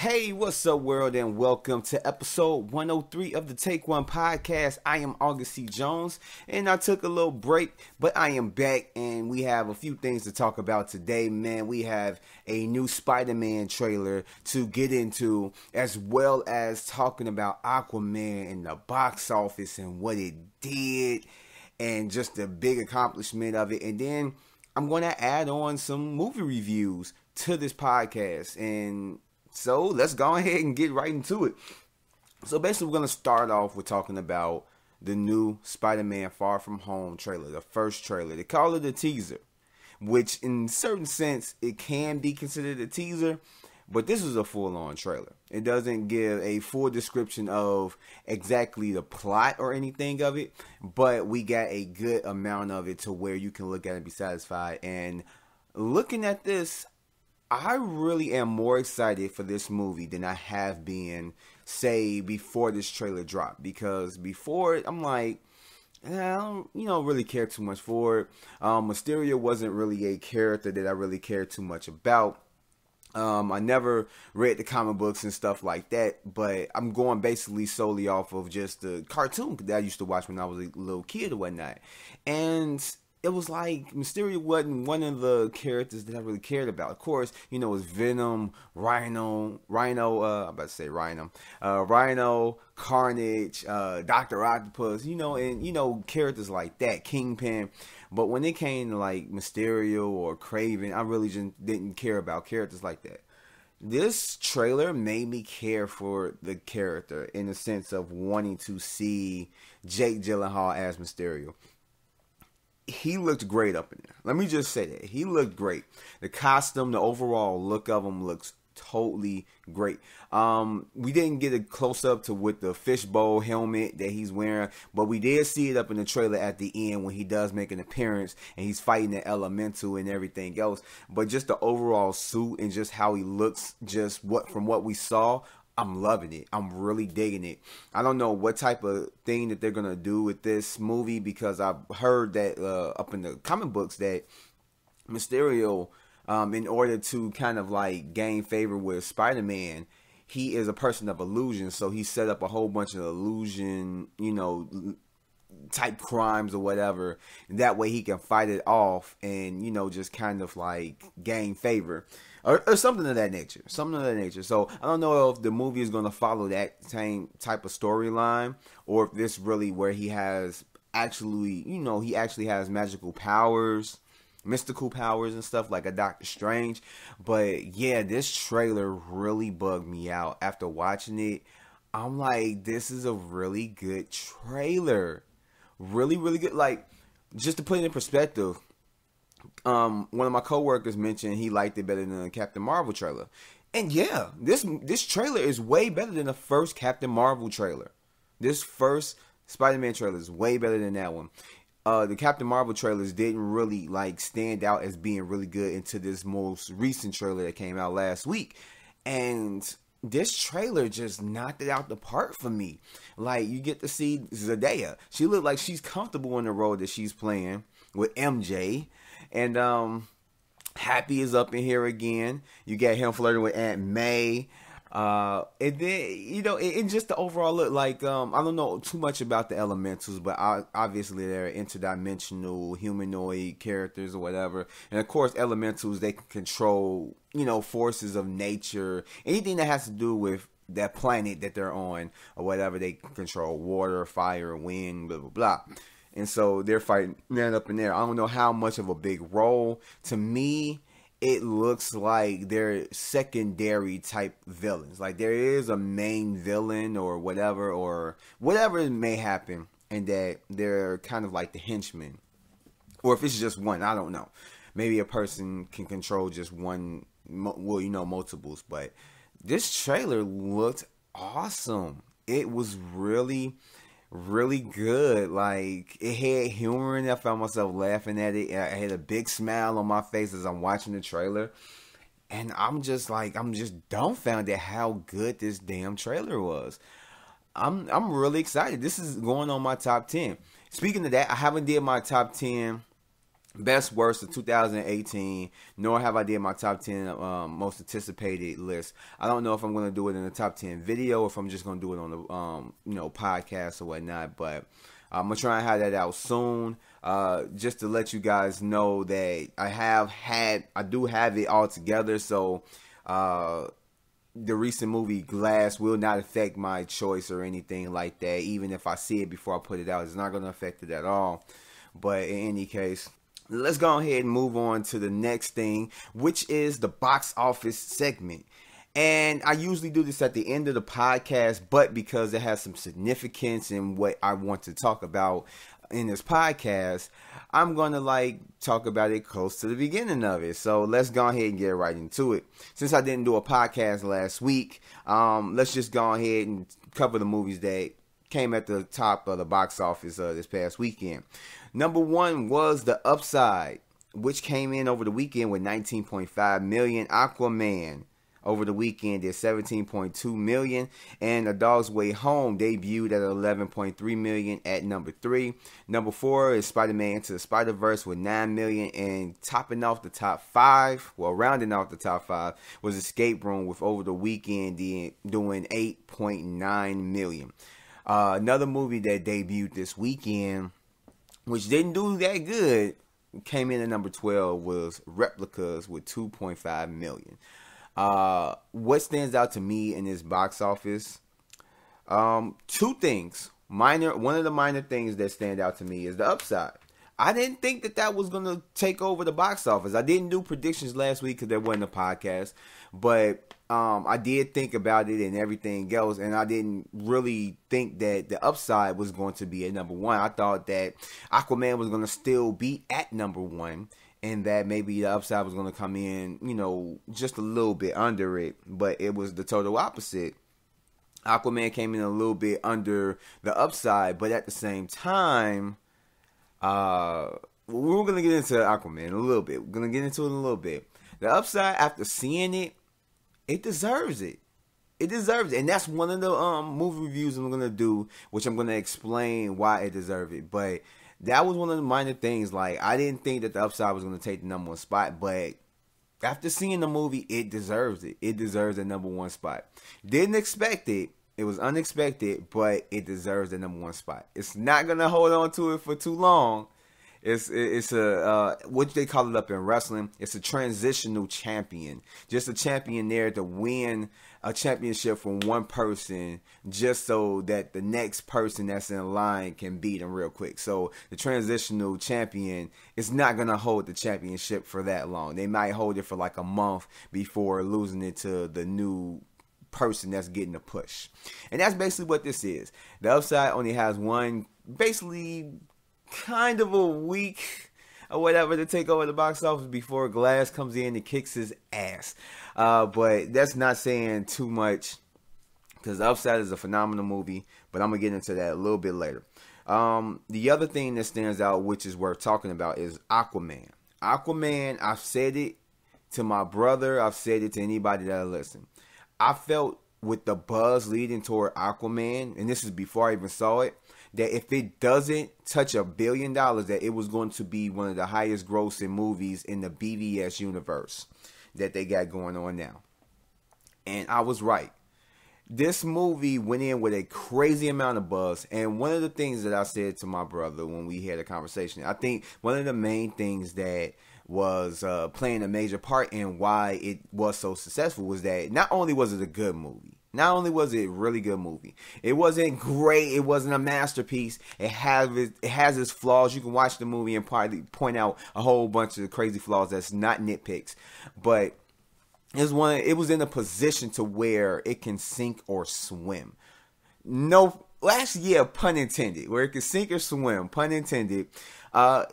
Hey, what's up, world, and welcome to episode 103 of the Take One podcast. I am August C. Jones, and I took a little break, but I am back, and we have a few things to talk about today, man. We have a new Spider-Man trailer to get into, as well as talking about Aquaman and the box office and what it did, and just the big accomplishment of it. And then I'm going to add on some movie reviews to this podcast, and so let's go ahead and get right into it. So basically, we're going to start off with talking about the new Spider-Man Far From Home trailer, the first trailer. They call it a teaser, which in certain sense, it can be considered a teaser, but this is a full-on trailer. It doesn't give a full description of exactly the plot or anything of it, but we got a good amount of it to where you can look at it and be satisfied. And looking at this, I really am more excited for this movie than I have been, say, before this trailer dropped. Because before it, I'm like, I don't really care too much for it. Mysterio wasn't really a character that I really cared too much about. I never read the comic books and stuff like that, but I'm going basically solely off of just the cartoon that I used to watch when I was a little kid or whatnot. And it was like Mysterio wasn't one of the characters that I really cared about. Of course, it was Venom, Rhino, Carnage, Dr. Octopus, and characters like that, Kingpin. But when it came to like Mysterio or Kraven, I really just didn't care about characters like that. This trailer made me care for the character in the sense of wanting to see Jake Gyllenhaal as Mysterio. He looked great up in there. Let me just say that. He looked great. The costume, the overall look of him looks totally great. We didn't get a close-up to with the fishbowl helmet that he's wearing, but we did see it up in the trailer at the end when he does make an appearance and he's fighting the elemental and everything else. But just the overall suit and just how he looks, from what we saw, I'm loving it. I'm really digging it. I don't know what type of thing that they're going to do with this movie, because I've heard that up in the comic books that Mysterio, in order to kind of like gain favor with Spider-Man, he is a person of illusion. So he set up a whole bunch of illusion, type crimes or whatever. And that way he can fight it off and, just kind of like gain favor. Or something of that nature. So I don't know if the movie is going to follow that same type of storyline, or if this really where he has actually, he actually has magical powers, mystical powers and stuff like a Doctor Strange. But yeah, this trailer really bugged me out. After watching it, I'm like, this is a really good trailer. Really, really good. Like, just to put it in perspective, one of my coworkers mentioned he liked it better than the Captain Marvel trailer. And yeah, this trailer is way better than the first Captain Marvel trailer. This first Spider-Man trailer is way better than that one. The Captain Marvel trailers didn't really like stand out as being really good into this most recent trailer that came out last week. And this trailer just knocked it out the park for me. Like, you get to see Zendaya. She looked like she's comfortable in the role that she's playing with MJ. And Happy is up in here again. You got him flirting with Aunt May. And then, and just the overall look, like, I don't know too much about the elementals, but obviously they're interdimensional humanoid characters or whatever. And of course, elementals, they can control, forces of nature, anything that has to do with that planet that they're on or whatever. They can control water, fire, wind, blah, blah, blah. And so they're fighting that up in there. I don't know how much of a big role. To me, it looks like they're secondary type villains. Like, there is a main villain or whatever it may happen, and that they're kind of like the henchmen. Or if it's just one, I don't know. Maybe a person can control just one, multiples. But this trailer looked awesome. It was really, really good. Like, it had humor in it. I found myself laughing at it. I had a big smile on my face as I'm watching the trailer. And I'm just dumbfounded how good this damn trailer was. I'm really excited. This is going on my top 10. Speaking of that, I haven't did my top 10 Best worst of 2018, nor have I did my top 10 most anticipated list. I don't know if I'm going to do it in the top 10 video or if I'm just going to do it on the podcast or whatnot, but I'm going to try and have that out soon. Just to let you guys know that I do have it all together, so the recent movie Glass will not affect my choice or anything like that. Even if I see it before I put it out, it's not going to affect it at all. But in any case, let's go ahead and move on to the next thing, which is the box office segment. And I usually do this at the end of the podcast, but because it has some significance in what I want to talk about in this podcast, I'm going to talk about it close to the beginning of it. So let's go ahead and get right into it. Since I didn't do a podcast last week, let's just go ahead and cover the movies that came at the top of the box office this past weekend. Number one was The Upside, which came in over the weekend with 19.5 million. Aquaman over the weekend did 17.2 million, and A Dog's Way Home debuted at 11.3 million at number 3. Number 4 is Spider-Man Into the Spider-Verse with 9 million, and rounding off the top 5 was Escape Room with over the weekend doing 8.9 million. Another movie that debuted this weekend, which didn't do that good, came in at number 12, was Replicas with 2.5 million. What stands out to me in this box office? Two things. One of the minor things that stand out to me is The Upside. I didn't think that was going to take over the box office. I didn't do predictions last week because there wasn't a podcast, but I did think about it and everything else, and I didn't really think that The Upside was going to be at number 1. I thought that Aquaman was going to still be at number 1, and that maybe The Upside was going to come in, just a little bit under it, but it was the total opposite. Aquaman came in a little bit under The Upside, but at the same time, we're going to get into Aquaman in a little bit. We're going to get into it in a little bit. The Upside, after seeing it, it deserves it. It deserves it. And that's one of the movie reviews I'm going to do, which I'm going to explain why it deserves it. But that was one of the minor things. I didn't think that The Upside was going to take the number 1 spot, but after seeing the movie, it deserves it. It deserves the number 1 spot. Didn't expect it. It was unexpected, but it deserves the number 1 spot. It's not going to hold on to it for too long. It's a what they call it up in wrestling. It's a transitional champion, just a champion there to win a championship from one person, just so that the next person that's in line can beat him real quick. So the transitional champion is not gonna hold the championship for that long. They might hold it for a month before losing it to the new person that's getting the push. And that's basically what this is. The Upside only has one, basically kind of a week or whatever to take over the box office before Glass comes in and kicks his ass. But that's not saying too much, because The Upside is a phenomenal movie, but I'm going to get into that a little bit later. The other thing that stands out, which is worth talking about, is Aquaman. Aquaman, I've said it to my brother, I've said it to anybody that listens. I felt with the buzz leading toward Aquaman, and this is before I even saw it, that if it doesn't touch $1 billion, that it was going to be one of the highest grossing movies in the BVS universe that they got going on now. And I was right. This movie went in with a crazy amount of buzz. And one of the things that I said to my brother when we had a conversation, I think one of the main things that was playing a major part in why it was so successful was that not only was it a good movie, not only was it a really good movie, it wasn't great, it wasn't a masterpiece, it has its flaws. You can watch the movie and probably point out a whole bunch of crazy flaws that's not nitpicks, but it was in a position to where it can sink or swim. No, actually, yeah, pun intended, where it can sink or swim, pun intended,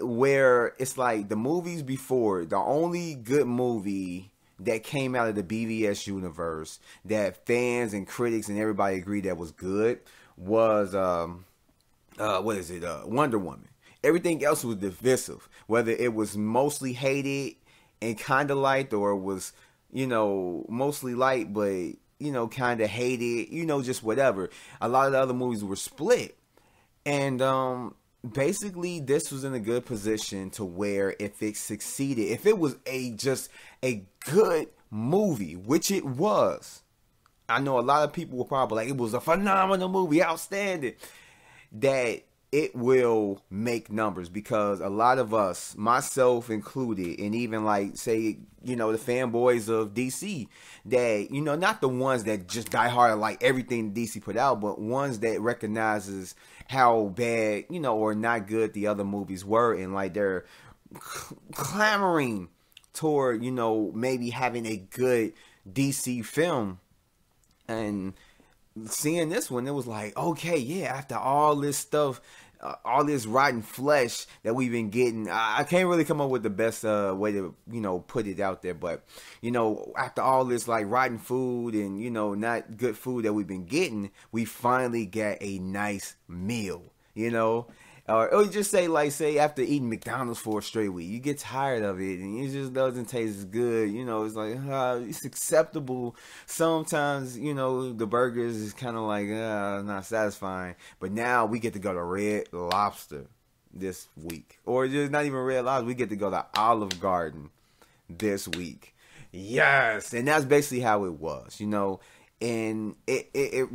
where it's like the movies before, the only good movie that came out of the BVS universe that fans and critics and everybody agreed that was good was Wonder Woman. Everything else was divisive, whether it was mostly hated and kind of liked, or it was mostly liked but kind of hated, just whatever. A lot of the other movies were split, and basically this was in a good position to where if it succeeded, if it was just a good movie, which it was, I know a lot of people were probably like, it was a phenomenal movie, outstanding, that it will make numbers, because a lot of us, myself included, and even like say, the fanboys of DC, that, not the ones that just die hard like everything DC put out, but ones that recognizes how bad, or not good the other movies were, and like they're clamoring toward, maybe having a good DC film. And seeing this one, it was like, okay, yeah, after all this stuff, all this rotten flesh that we've been getting, I can't really come up with the best way to, put it out there. But, after all this like rotten food and, not good food that we've been getting, we finally got a nice meal, Or just say after eating McDonald's for a straight week, you get tired of it and it just doesn't taste as good. It's like, it's acceptable. Sometimes, the burgers is kind of like, not satisfying. But now we get to go to Red Lobster this week. Or just not even Red Lobster. We get to go to Olive Garden this week. Yes. And that's basically how it was, And it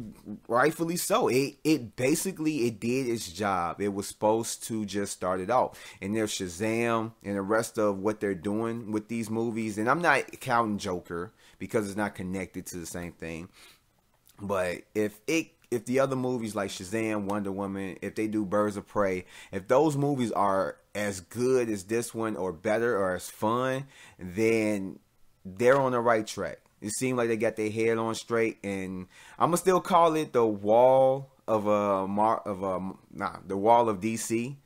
rightfully so. It basically did its job. It was supposed to just start it off. And there's Shazam and the rest of what they're doing with these movies. And I'm not counting Joker because it's not connected to the same thing. But if the other movies like Shazam, Wonder Woman, if they do Birds of Prey, if those movies are as good as this one or better or as fun, then they're on the right track. It seemed like they got their head on straight, and I'm gonna still call it the wall of the wall of DC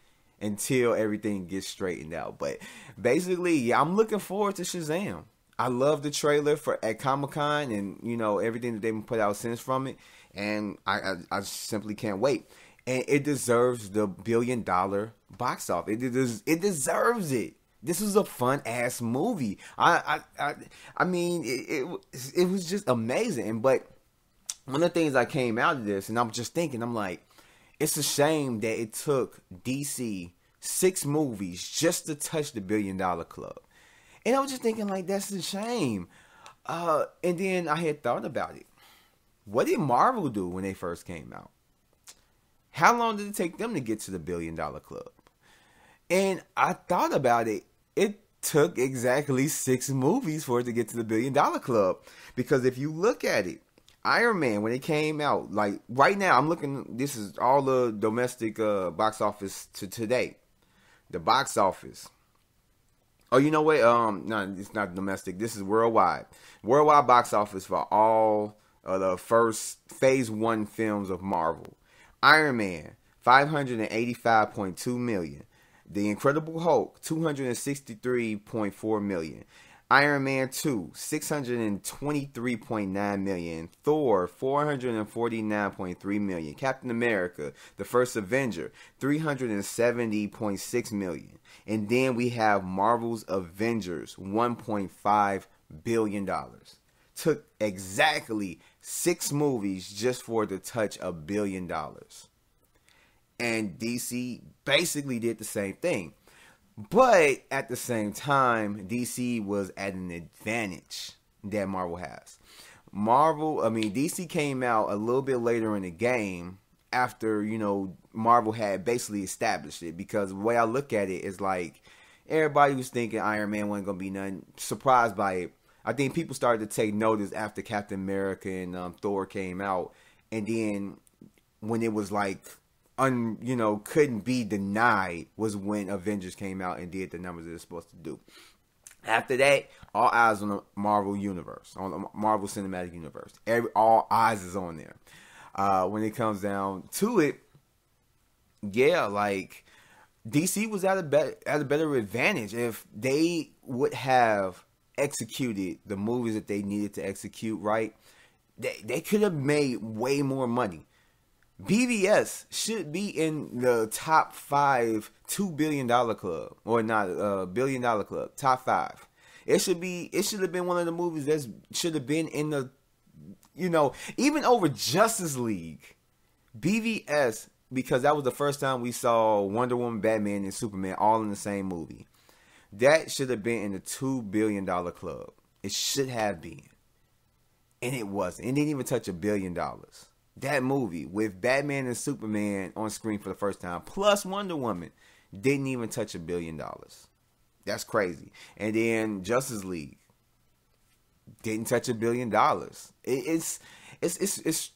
until everything gets straightened out. But basically, yeah, I'm looking forward to Shazam. I love the trailer at Comic-Con and everything that they've put out since from it, and I simply can't wait. And it deserves the $1 billion box office. It deserves it. This was a fun ass movie. I mean, it was just amazing. But one of the things I came out of this, and I'm just thinking, I'm like, it's a shame that it took DC 6 movies just to touch the $1 billion club. And I was just thinking, like, that's a shame. And then I had thought about it. What did Marvel do when they first came out? How long did it take them to get to the $1 billion club? And I thought about it. It took exactly 6 movies for it to get to the $1 billion club. Because if you look at it, Iron Man, when it came out, like right now, I'm looking, this is all the domestic box office to today. The box office. Oh, you know what? No, it's not domestic. This is worldwide. Worldwide box office for all the first phase 1 films of Marvel. Iron Man, 585.2 million. The Incredible Hulk, 263.4 million. Iron Man 2, 623.9 million. Thor, 449.3 million. Captain America, the First Avenger, 370.6 million. And then we have Marvel's Avengers, $1.5 billion. Took exactly 6 movies just for it to touch $1 billion. And DC basically did the same thing. But at the same time, DC was at an advantage that Marvel has. DC came out a little bit later in the game after, Marvel had basically established it. Because the way I look at it is like, everybody was thinking Iron Man wasn't going to be nothing, surprised by it. I think people started to take notice after Captain America and Thor came out. And then when it was like, couldn't be denied was when Avengers came out and did the numbers that it's supposed to do. After that, all eyes on the Marvel universe, on the Marvel Cinematic Universe. All eyes is on there. When it comes down to it, yeah, like DC was at a better advantage if they would have executed the movies that they needed to execute right. They could have made way more money. BVS should be in the top 5 $2 billion club, or not $1 billion club, top 5. It should have been one of the movies that should have been in the, even over Justice League. BVS because that was the first time we saw Wonder Woman, Batman, and Superman all in the same movie. That should have been in the $2 billion club. It should have been. And it wasn't. It didn't even touch $1 billion. That movie with Batman and Superman on screen for the first time, plus Wonder Woman, didn't even touch $1 billion. That's crazy. And then Justice League didn't touch $1 billion. It's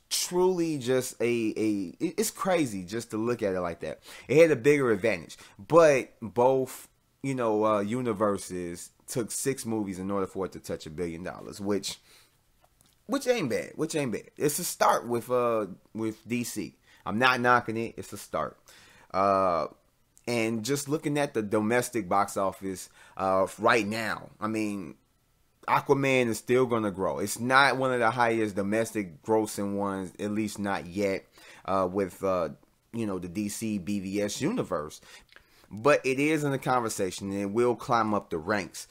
truly just it's crazy just to look at it like that. It had a bigger advantage, but both universes took 6 movies in order for it to touch $1 billion, which ain't bad. It's a start with DC. I'm not knocking it. It's a start. And just looking at the domestic box office right now, I mean, Aquaman is still going to grow. It's not one of the highest domestic grossing ones, at least not yet, with the DC BVS universe. But it is in the conversation, and it will climb up the ranks.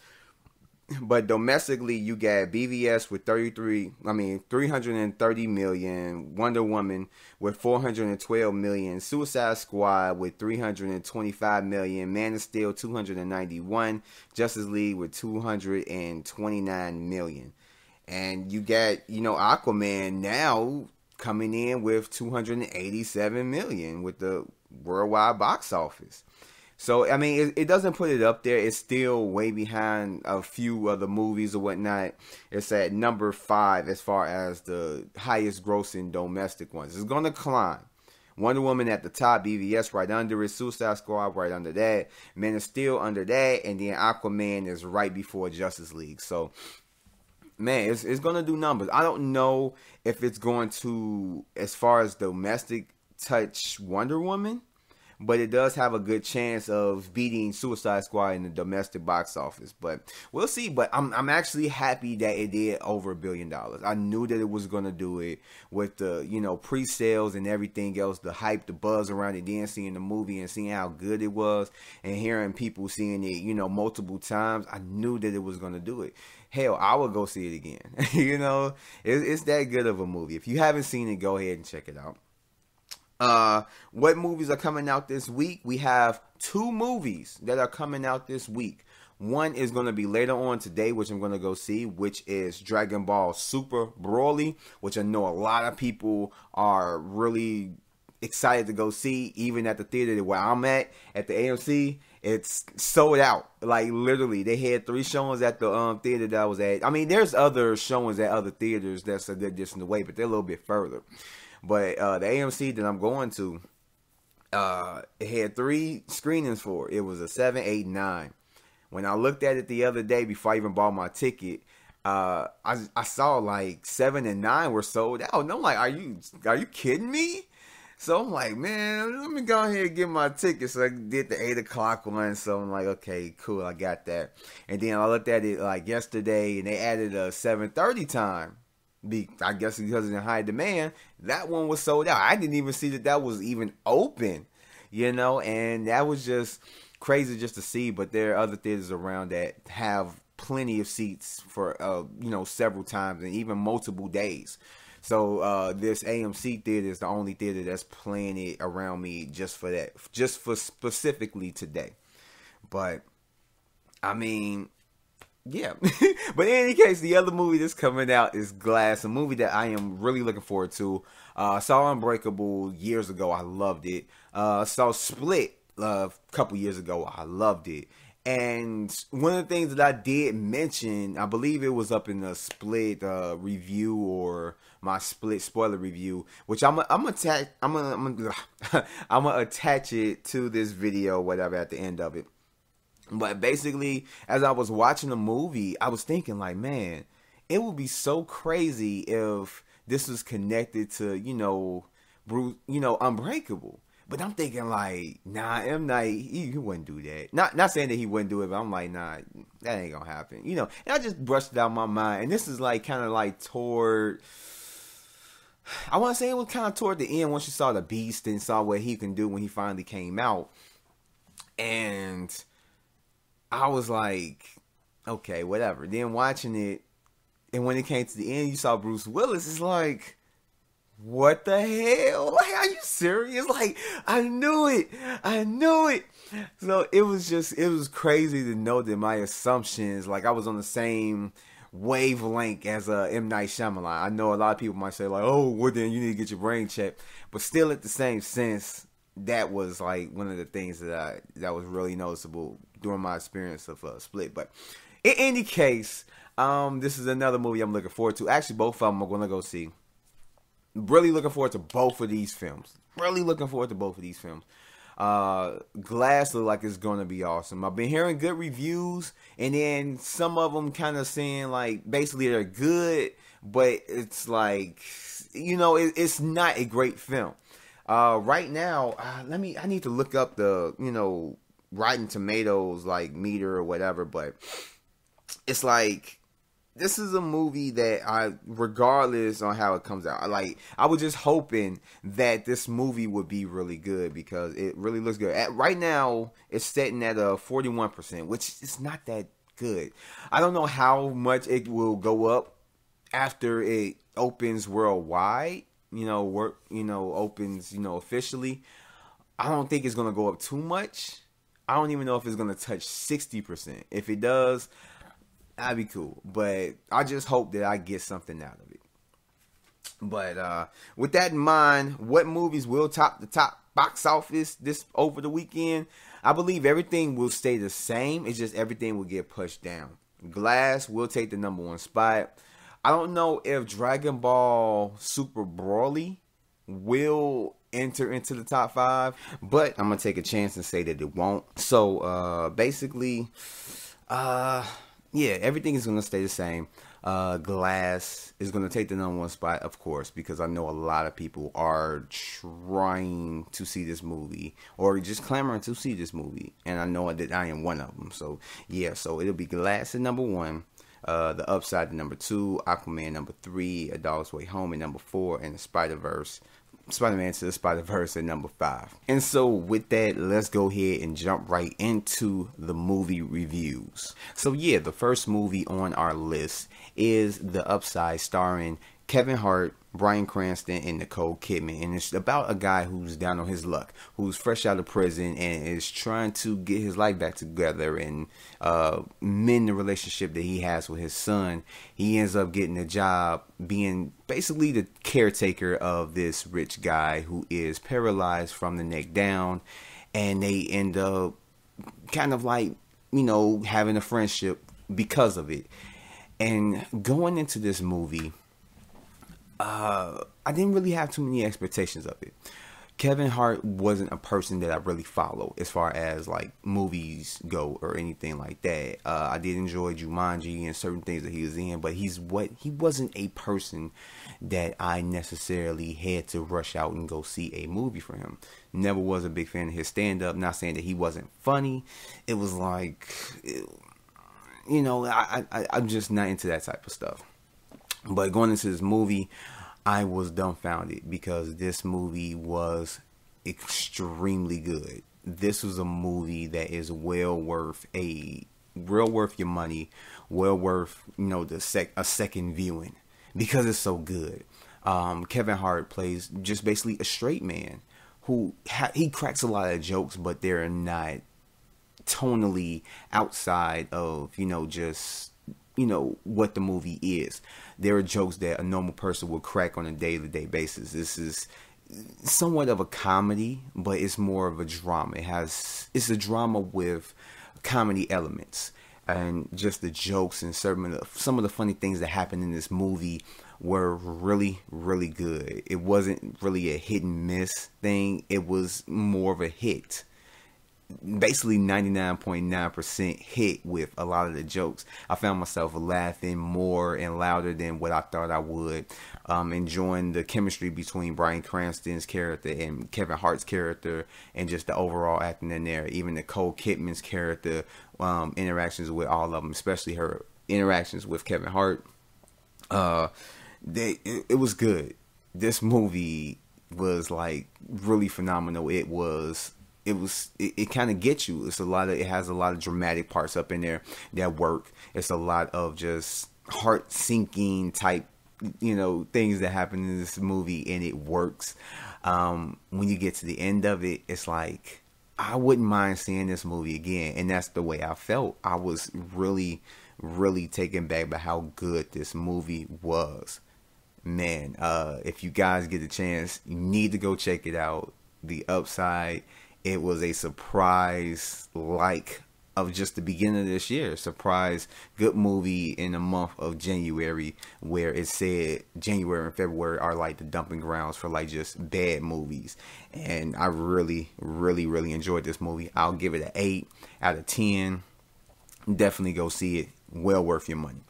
But domestically, you got BVS with 330 million, Wonder Woman with 412 million, Suicide Squad with 325 million, Man of Steel 291, Justice League with 229 million. And you got, Aquaman now coming in with 287 million with the worldwide box office. So, I mean, it doesn't put it up there. It's still way behind a few other movies or whatnot. It's at number 5 as far as the highest grossing domestic ones. It's going to climb. Wonder Woman at the top, BVS right under it, Suicide Squad right under that, Man of Steel under that, and then Aquaman is right before Justice League. So, man, it's going to do numbers. I don't know if it's going to, as far as domestic, touch Wonder Woman. But it does have a good chance of beating Suicide Squad in the domestic box office. But we'll see. But I'm actually happy that it did over $1 billion. I knew that it was going to do it with the, pre-sales and everything else, the hype, the buzz around it, then seeing the movie and seeing how good it was and hearing people seeing it, multiple times. I knew that it was going to do it. Hell, I would go see it again. It's that good of a movie. If you haven't seen it, go ahead and check it out. What movies are coming out this week? We have 2 movies that are coming out this week. One is going to be later on today, which I'm going to go see, which is Dragon Ball Super Broly, which I know a lot of people are really excited to go see, even at the theater where I'm at the AMC. It's sold out. Like, literally, they had 3 showings at the theater that I was at. I mean, there's other showings at other theaters that's a good distance away, but they're a little bit further. But the AMC that I'm going to, it had 3 screenings for it. It was a 7, 8, 9. When I looked at it the other day before I even bought my ticket, I saw like 7 and 9 were sold out. And I'm like, are you kidding me? So I'm like, man, let me go ahead and get my ticket. So I did the 8 o'clock one. So I'm like, okay, cool, I got that. And then I looked at it like yesterday, and they added a 7:30 time. I guess because of the high demand, that one was sold out. I didn't even see that was even open, and that was just crazy just to see. But there are other theaters around that have plenty of seats for, several times and even multiple days. So this AMC theater is the only theater that's playing it around me just for that, just for specifically today. But, I mean, yeah. But in any case, the other movie that's coming out is Glass, a movie that I am really looking forward to. Saw Unbreakable years ago. I loved it. Saw Split a couple years ago. I loved it. And one of the things that I did mention, I believe it was up in the Split review or my Split spoiler review, which I'm gonna attach it to this video, whatever, at the end of it. But basically, as I was watching the movie, I was thinking like, man, it would be so crazy if this was connected to, Bruce, Unbreakable. But I'm thinking like, nah, M. Night, he wouldn't do that. Not saying that he wouldn't do it, but I'm like, nah, that ain't gonna happen. And I just brushed it out of my mind. And this is like kind of like toward, I want to say it was kind of toward the end once you saw the Beast and saw what he can do when he finally came out. And I was like, okay, whatever. Then watching it, and when it came to the end, you saw Bruce Willis. It's like, what the hell? Like, are you serious? Like, I knew it. I knew it. So it was crazy to know that my assumptions, like I was on the same wavelength as M. Night Shyamalan. I know a lot of people might say like, oh, well then you need to get your brain checked. But still at the same sense, that was like one of the things that was really noticeable during my experience of Split. But in any case, this is another movie I'm looking forward to. Actually, both of them I'm going to go see. Really looking forward to both of these films. Really looking forward to both of these films. Glass look like it's gonna be awesome. I've been hearing good reviews, and then some of them kind of saying like basically they're good, but it's like, you know, it's not a great film. Right now, I need to look up the, you know, Rotten Tomatoes like meter or whatever, but it's like, this is a movie that regardless on how it comes out, I was just hoping that this movie would be really good because it really looks good. Right now, it's sitting at a 41%, which is not that good. I don't know how much it will go up after it opens worldwide. Opens, officially. I don't think it's gonna go up too much. I don't even know if it's gonna touch 60%. If it does, that'd be cool, but I just hope that I get something out of it. But with that in mind, what movies will top the top box office this over the weekend? I believe everything will stay the same. It's just everything will get pushed down. Glass will take the #1 spot. I don't know if Dragon Ball Super Broly will enter into the top 5, but I'm gonna take a chance and say that it won't. So basically, yeah, everything is going to stay the same. Glass is going to take the #1 spot, of course, because I know a lot of people are trying to see this movie or just clamoring to see this movie. And I know that I am one of them. So, yeah, so it'll be Glass at #1, The Upside at #2, Aquaman #3, A Dog's Way Home at #4, and Spider-Man to the Spider-Verse at #5. And so with that, let's go ahead and jump right into the movie reviews. So yeah, the first movie on our list is The Upside, starring Kevin Hart, Bryan Cranston, and Nicole Kidman. And it's about a guy who's down on his luck, who's fresh out of prison and is trying to get his life back together and mend the relationship that he has with his son. He ends up getting a job being basically the caretaker of this rich guy who is paralyzed from the neck down. And they end up kind of like, having a friendship because of it. And going into this movie, I didn't really have too many expectations of it. Kevin Hart wasn't a person that I really follow as far as like movies go or anything like that. I did enjoy Jumanji and certain things that he was in, but he wasn't a person that I necessarily had to rush out and go see a movie for him. Never was a big fan of his stand-up. Not saying that he wasn't funny. It was like, I'm just not into that type of stuff. But going into this movie, I was dumbfounded because this movie was extremely good. This was a movie that is well worth your money, well worth a second viewing because it's so good. Kevin Hart plays just basically a straight man who he cracks a lot of jokes, but they're not tonally outside of what the movie is. There are jokes that a normal person will crack on a day-to-day basis. This is somewhat of a comedy, but it's more of a drama. It's a drama with comedy elements, and just the jokes and some of the funny things that happen in this movie were really, really good. It wasn't really a hit and miss thing. It was more of a hit. Basically 99.9% hit with a lot of the jokes. I found myself laughing more and louder than what I thought I would. Enjoying the chemistry between Bryan Cranston's character and Kevin Hart's character, and just the overall acting in there. Even Nicole Kidman's character, interactions with all of them, especially her interactions with Kevin Hart. It was good. This movie was like really phenomenal. It kind of gets you. It has a lot of dramatic parts up in there that work. It's a lot of just heart sinking type things that happen in this movie, and it works. When you get to the end of it, it's like, I wouldn't mind seeing this movie again. And that's the way I felt. I was really, really taken back by how good this movie was. Man, if you guys get a chance, you need to go check it out. The Upside, it was a surprise, of just the beginning of this year. Surprise, good movie in the month of January, where it said January and February are like the dumping grounds for like just bad movies. And I really, really, really enjoyed this movie. I'll give it an 8 out of 10. Definitely go see it. Well worth your money.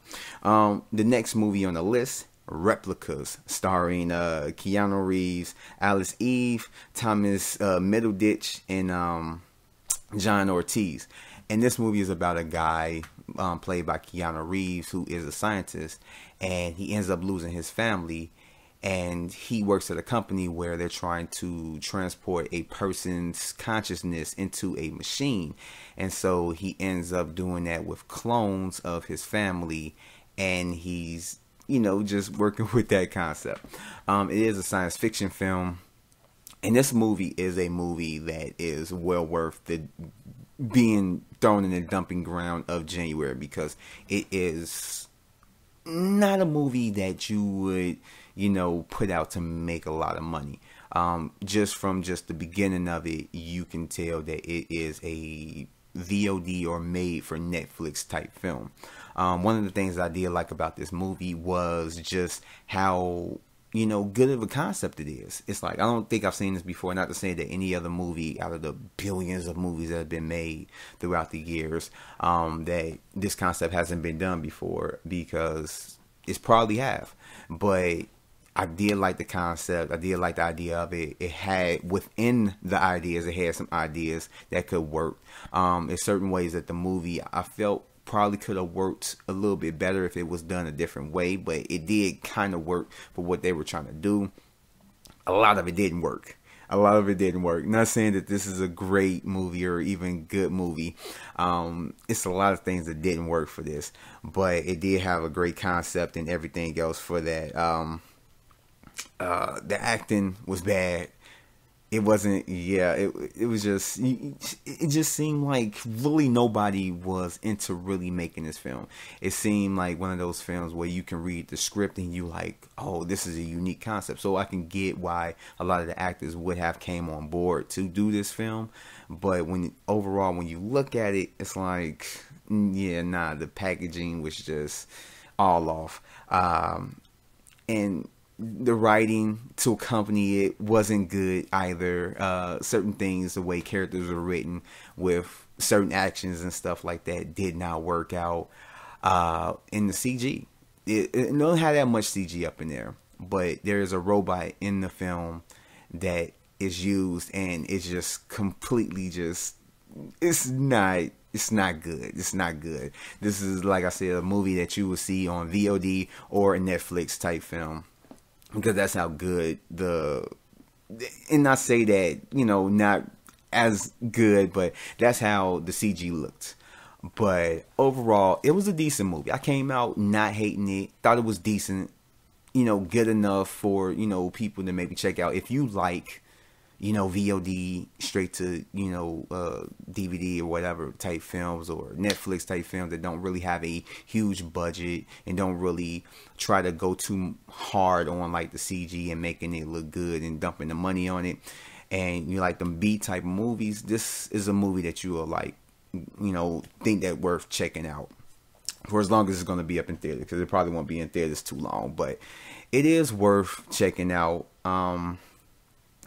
The next movie on the list, Replicas, starring Keanu Reeves, Alice Eve, Thomas Middleditch, and John Ortiz. And this movie is about a guy played by Keanu Reeves, who is a scientist, and he ends up losing his family, and he works at a company where they're trying to transport a person's consciousness into a machine. And so he ends up doing that with clones of his family, and he's just working with that concept. It is a science fiction film, and this movie is a movie that is well worth being thrown in the dumping ground of January, because it is not a movie that you would, put out to make a lot of money. Just from the beginning of it, you can tell that it is a VOD or made for Netflix type film. One of the things I did like about this movie was just how good of a concept it is. It's like, I don't think I've seen this before. Not to say that any other movie out of the billions of movies that have been made throughout the years, that this concept hasn't been done before, because it's probably have. But I did like the concept. I did like the idea of it. It had, within the ideas, it had some ideas that could work. There's certain ways that the movie, I felt, probably could have worked a little bit better if it was done a different way, but it did kind of work for what they were trying to do. A lot of it didn't work. Not saying that this is a great movie or even good movie. It's a lot of things that didn't work for this, but it did have a great concept and everything else for that. The acting was bad. It wasn't, it was just, it just seemed like really nobody was into really making this film. It seemed like one of those films where you can read the script and you like, oh, this is a unique concept. So I can get why a lot of the actors would have came on board to do this film. But when you look at it, it's like, the packaging was just all off. And the writing to accompany it wasn't good either. Certain things, the way characters were written with certain actions and stuff like that, did not work out. In the CG, it don't have that much CG up in there, but there is a robot in the film that is used, and it's just completely it's not good. It's not good. This is, like I said, a movie that you will see on VOD or a Netflix type film, because that's how good and I say that, not as good, but that's how the CG looked. But overall, it was a decent movie. I came out not hating it. Thought it was decent, good enough for, people to maybe check out. If you like, VOD straight to, DVD or whatever type films, or Netflix type films that don't really have a huge budget and don't really try to go too hard on like the CG and making it look good and dumping the money on it, and you like them B type movies, this is a movie that you will like, think that worth checking out for as long as it's going to be up in theater, because it probably won't be in theaters too long, but it is worth checking out.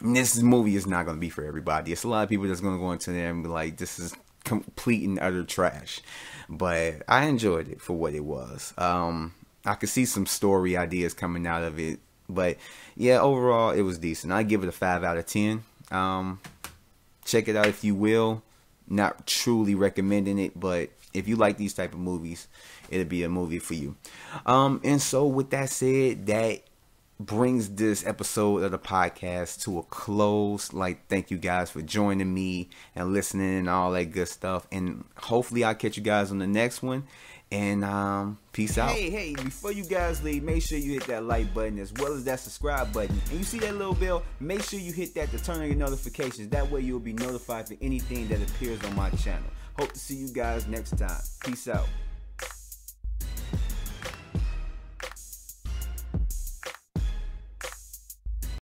This movie is not going to be for everybody. It's a lot of people that's going to go into there and be like, this is complete and utter trash. But I enjoyed it for what it was. I could see some story ideas coming out of it. But yeah, overall, it was decent. I give it a 5 out of 10. Check it out if you will. Not truly recommending it, but if you like these type of movies, it'll be a movie for you. And so with that said, that brings this episode of the podcast to a close. Like, thank you guys for joining me and listening and all that good stuff, and hopefully I'll catch you guys on the next one. And peace out. Hey, before you guys leave, make sure you hit that like button as well as that subscribe button. And you see that little bell? Make sure you hit that to turn on your notifications. That way you'll be notified for anything that appears on my channel. Hope to see you guys next time. Peace out.